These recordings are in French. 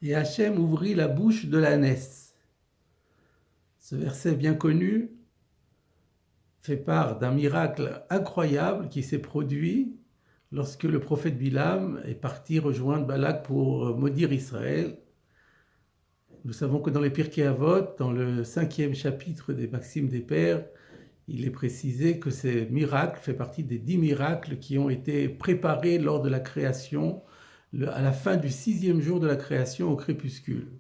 Et Hachem ouvrit la bouche de l'ânesse. Ce verset bien connu fait part d'un miracle incroyable qui s'est produit lorsque le prophète Bilam est parti rejoindre Balak pour maudire Israël. Nous savons que dans les Pirkei Avot, dans le 5e chapitre des Maximes des Pères, il est précisé que ces miracles font partie des 10 miracles qui ont été préparés lors de la création, à la fin du 6e jour de la création au crépuscule.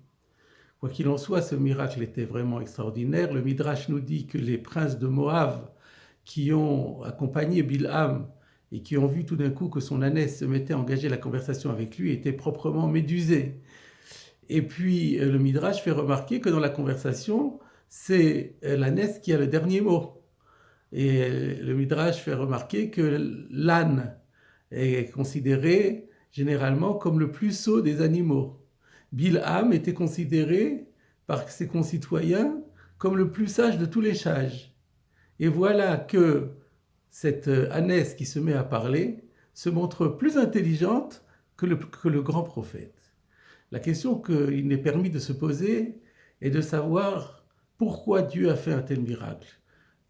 Quoi qu'il en soit, ce miracle était vraiment extraordinaire. Le Midrash nous dit que les princes de Moab qui ont accompagné Bilham et qui ont vu tout d'un coup que son ânesse se mettait à engager la conversation avec lui étaient proprement médusés. Et puis le Midrash fait remarquer que dans la conversation, c'est l'ânesse qui a le dernier mot. Et le Midrash fait remarquer que l'âne est considéré généralement comme le plus sot des animaux. Bilham était considéré par ses concitoyens comme le plus sage de tous les sages. Et voilà que cette ânesse qui se met à parler se montre plus intelligente que le grand prophète. La question qu'il est permis de se poser est de savoir pourquoi Dieu a fait un tel miracle.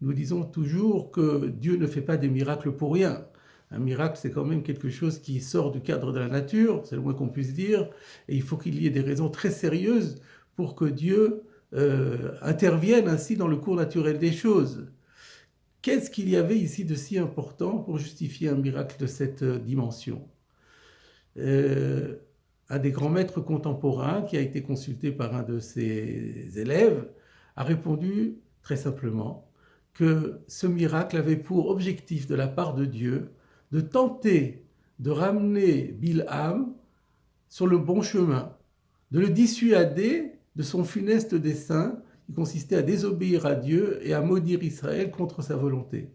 Nous disons toujours que Dieu ne fait pas des miracles pour rien. Un miracle, c'est quand même quelque chose qui sort du cadre de la nature, c'est le moins qu'on puisse dire, et il faut qu'il y ait des raisons très sérieuses pour que Dieu intervienne ainsi dans le cours naturel des choses. Qu'est-ce qu'il y avait ici de si important pour justifier un miracle de cette dimension ? Un des grands maîtres contemporains, qui a été consulté par un de ses élèves, a répondu très simplement que ce miracle avait pour objectif de la part de Dieu de tenter de ramener Bilham sur le bon chemin, de le dissuader de son funeste dessein qui consistait à désobéir à Dieu et à maudire Israël contre sa volonté.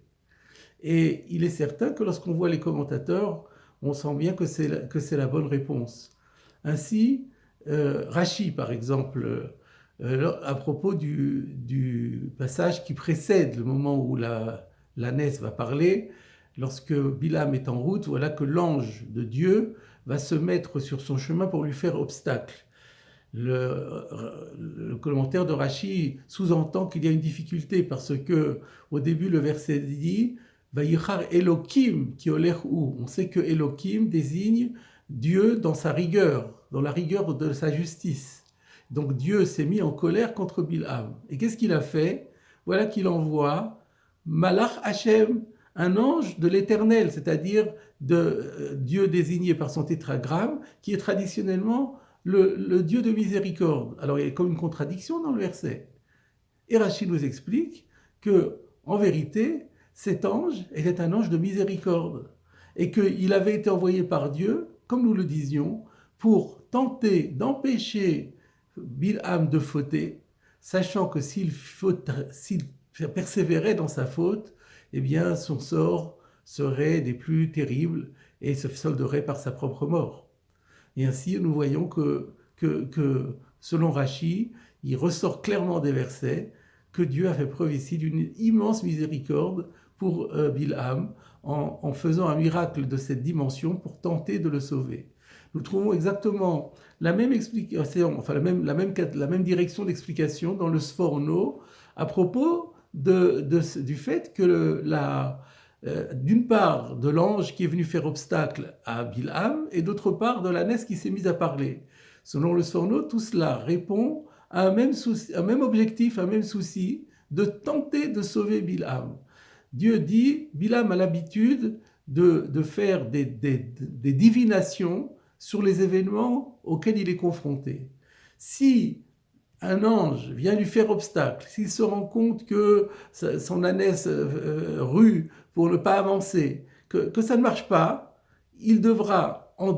Et il est certain que lorsqu'on voit les commentateurs, on sent bien que c'est la bonne réponse. Ainsi, Rashi, par exemple, à propos du passage qui précède le moment où l'ânesse va parler, lorsque Bilham est en route, voilà que l'ange de Dieu va se mettre sur son chemin pour lui faire obstacle. Le commentaire de Rashi sous-entend qu'il y a une difficulté parce que au début le verset dit Vayichar Elokim ki olech hu. On sait que Elokim désigne Dieu dans sa rigueur, dans la rigueur de sa justice. Donc Dieu s'est mis en colère contre Bilham. Et qu'est-ce qu'il a fait ? Voilà qu'il envoie Malach Hashem, un ange de l'Éternel, c'est-à-dire de Dieu désigné par son tétragramme, qui est traditionnellement le Dieu de miséricorde. Alors il y a comme une contradiction dans le verset. Et Rachid nous explique que, en vérité, cet ange était un ange de miséricorde et qu'il avait été envoyé par Dieu, comme nous le disions, pour tenter d'empêcher Bilham de fauter, sachant que s'il persévérait dans sa faute, eh bien son sort serait des plus terribles et se solderait par sa propre mort. Et ainsi, nous voyons que selon Rashi, il ressort clairement des versets que Dieu a fait preuve ici d'une immense miséricorde pour Bilham en faisant un miracle de cette dimension pour tenter de le sauver. Nous trouvons exactement la même explication, enfin la même direction d'explication dans le Sforno à propos du fait que d'une part de l'ange qui est venu faire obstacle à Bilham et d'autre part de l'ânesse qui s'est mise à parler. Selon le Sforno, tout cela répond à un même objectif, un même souci de tenter de sauver Bilham. Dieu dit, Bilham a l'habitude de faire des divinations sur les événements auxquels il est confronté. Si un ange vient lui faire obstacle, s'il se rend compte que son ânesse rue pour ne pas avancer, que ça ne marche pas, il devra en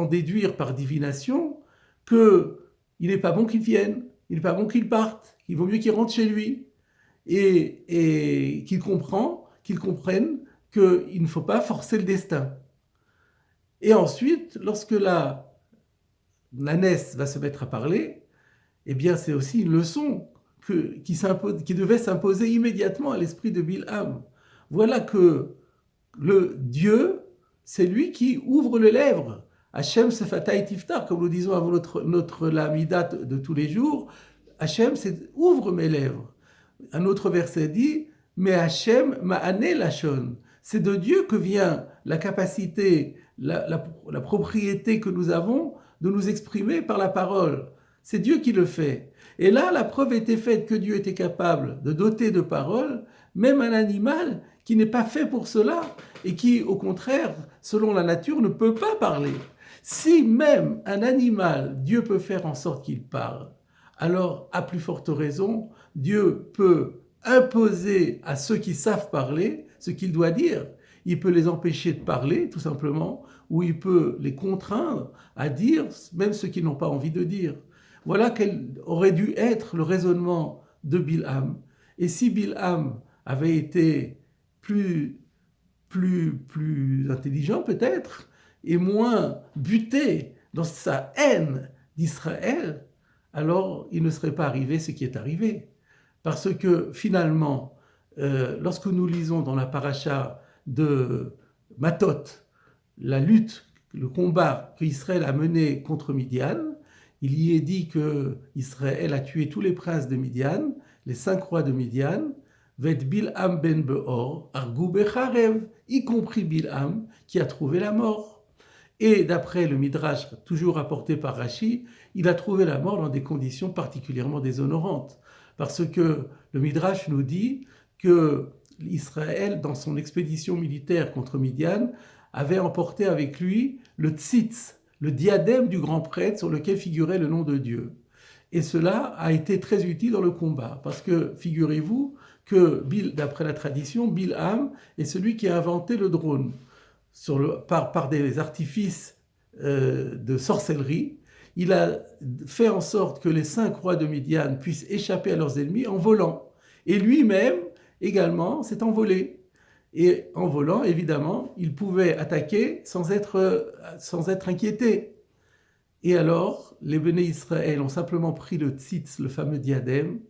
déduire par divination qu'il n'est pas bon qu'il vienne, il n'est pas bon qu'il parte, qu'il vaut mieux qu'il rentre chez lui, et qu'il comprenne qu'il ne faut pas forcer le destin. Et ensuite, lorsque l'ânesse va se mettre à parler, eh bien c'est aussi une leçon qui devait s'imposer immédiatement à l'esprit de Bilham. Voilà que le Dieu, c'est lui qui ouvre les lèvres Hachem Sefatai Tiftar, comme nous disons avant notre Lamida de tous les jours, Hachem, c'est ouvre mes lèvres. Un autre verset dit, mais Hachem ma'ane lachon. C'est de Dieu que vient la capacité, la propriété que nous avons de nous exprimer par la parole. C'est Dieu qui le fait. Et là, la preuve était faite que Dieu était capable de doter de parole même un animal qui n'est pas fait pour cela et qui, au contraire, selon la nature, ne peut pas parler. Si même un animal, Dieu peut faire en sorte qu'il parle, alors, à plus forte raison, Dieu peut imposer à ceux qui savent parler ce qu'il doit dire. Il peut les empêcher de parler, tout simplement, ou il peut les contraindre à dire même ce qu'ils n'ont pas envie de dire. Voilà quel aurait dû être le raisonnement de Bilham. Et si Bilham avait été plus intelligent peut-être, et moins buté dans sa haine d'Israël, alors il ne serait pas arrivé ce qui est arrivé. Parce que finalement, lorsque nous lisons dans la paracha de Matot, la lutte, le combat qu'Israël a mené contre Midian, il y est dit qu'Israël a tué tous les princes de Midian, les 5 rois de Midian, Vet Bilham ben Beor, Argou becharev, y compris Bilham, qui a trouvé la mort. Et d'après le Midrash, toujours rapporté par Rashi, il a trouvé la mort dans des conditions particulièrement déshonorantes. Parce que le Midrash nous dit que Israël, dans son expédition militaire contre Midian, avait emporté avec lui le tzitz, le diadème du grand prêtre sur lequel figurait le nom de Dieu. Et cela a été très utile dans le combat, parce que figurez-vous que, d'après la tradition, Bilham est celui qui a inventé le drone par des artifices de sorcellerie. Il a fait en sorte que les 5 rois de Midian puissent échapper à leurs ennemis en volant. Et lui-même, également, s'est envolé. Et en volant, évidemment, il pouvait attaquer sans être inquiété. Et alors, les Béné Israël ont simplement pris le tzitz, le fameux diadème,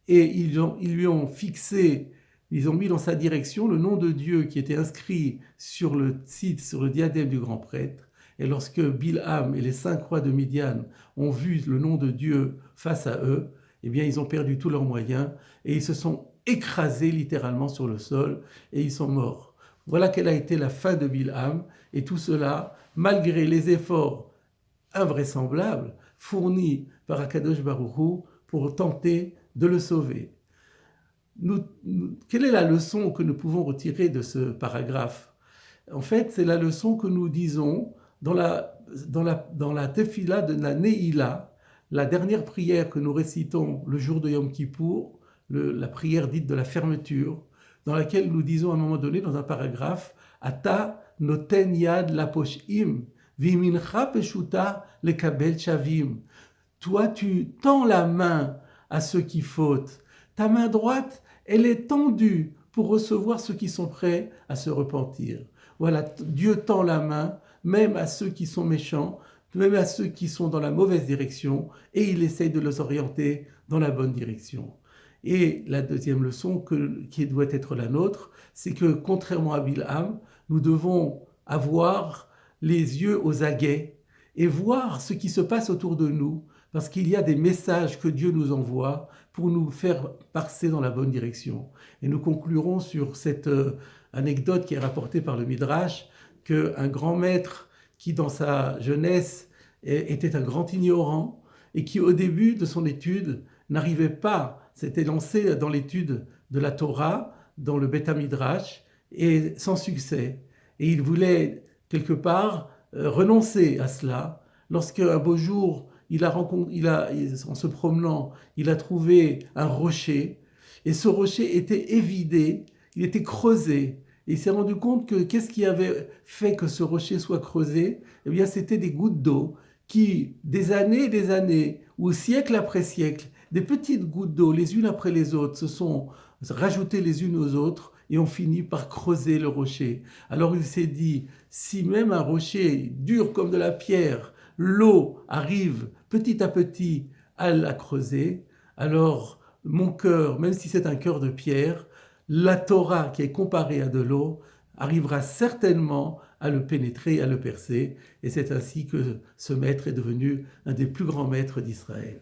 et ils lui ont fixé, ils ont mis dans sa direction le nom de Dieu qui était inscrit sur le tzitz, sur le diadème du grand prêtre. Et lorsque Bilham et les 5 rois de Midian ont vu le nom de Dieu face à eux, eh bien, ils ont perdu tous leurs moyens et ils se sont écrasés littéralement sur le sol et ils sont morts. Voilà quelle a été la fin de Bilham, et tout cela, malgré les efforts invraisemblables fournis par Akadosh Baruch Hu pour tenter de le sauver. Quelle est la leçon que nous pouvons retirer de ce paragraphe? En fait, c'est la leçon que nous disons dans la tefila de la Neila, la dernière prière que nous récitons le jour de Yom Kippour, la prière dite de la fermeture, dans laquelle nous disons à un moment donné dans un paragraphe « Ata noten yad laposhim, vimincha peshuta lekabel chavim » Toi, tu tends la main à ceux qui fautent. Ta main droite, elle est tendue pour recevoir ceux qui sont prêts à se repentir. Voilà, Dieu tend la main, même à ceux qui sont méchants, même à ceux qui sont dans la mauvaise direction, et il essaye de les orienter dans la bonne direction. Et la deuxième leçon qui doit être la nôtre, c'est que contrairement à Bilham, nous devons avoir les yeux aux aguets et voir ce qui se passe autour de nous, parce qu'il y a des messages que Dieu nous envoie pour nous faire passer dans la bonne direction. Et nous conclurons sur cette anecdote qui est rapportée par le Midrash, qu'un grand maître qui, dans sa jeunesse, était un grand ignorant et qui, au début de son étude, n'arrivait pas, s'était lancé dans l'étude de la Torah, dans le Beth Midrash, et sans succès. Et il voulait, quelque part, renoncer à cela, lorsqu'un beau jour, en se promenant, il a trouvé un rocher, et ce rocher était évidé, il était creusé. Et il s'est rendu compte que qu'est-ce qui avait fait que ce rocher soit creusé? Eh bien, c'était des gouttes d'eau qui, des années, ou siècle après siècle, des petites gouttes d'eau, les unes après les autres, se sont rajoutées les unes aux autres et ont fini par creuser le rocher. Alors il s'est dit, si même un rocher dur comme de la pierre, l'eau arrive petit à petit à la creuser, alors mon cœur, même si c'est un cœur de pierre, la Torah qui est comparée à de l'eau, arrivera certainement à le pénétrer, à le percer. Et c'est ainsi que ce maître est devenu un des plus grands maîtres d'Israël.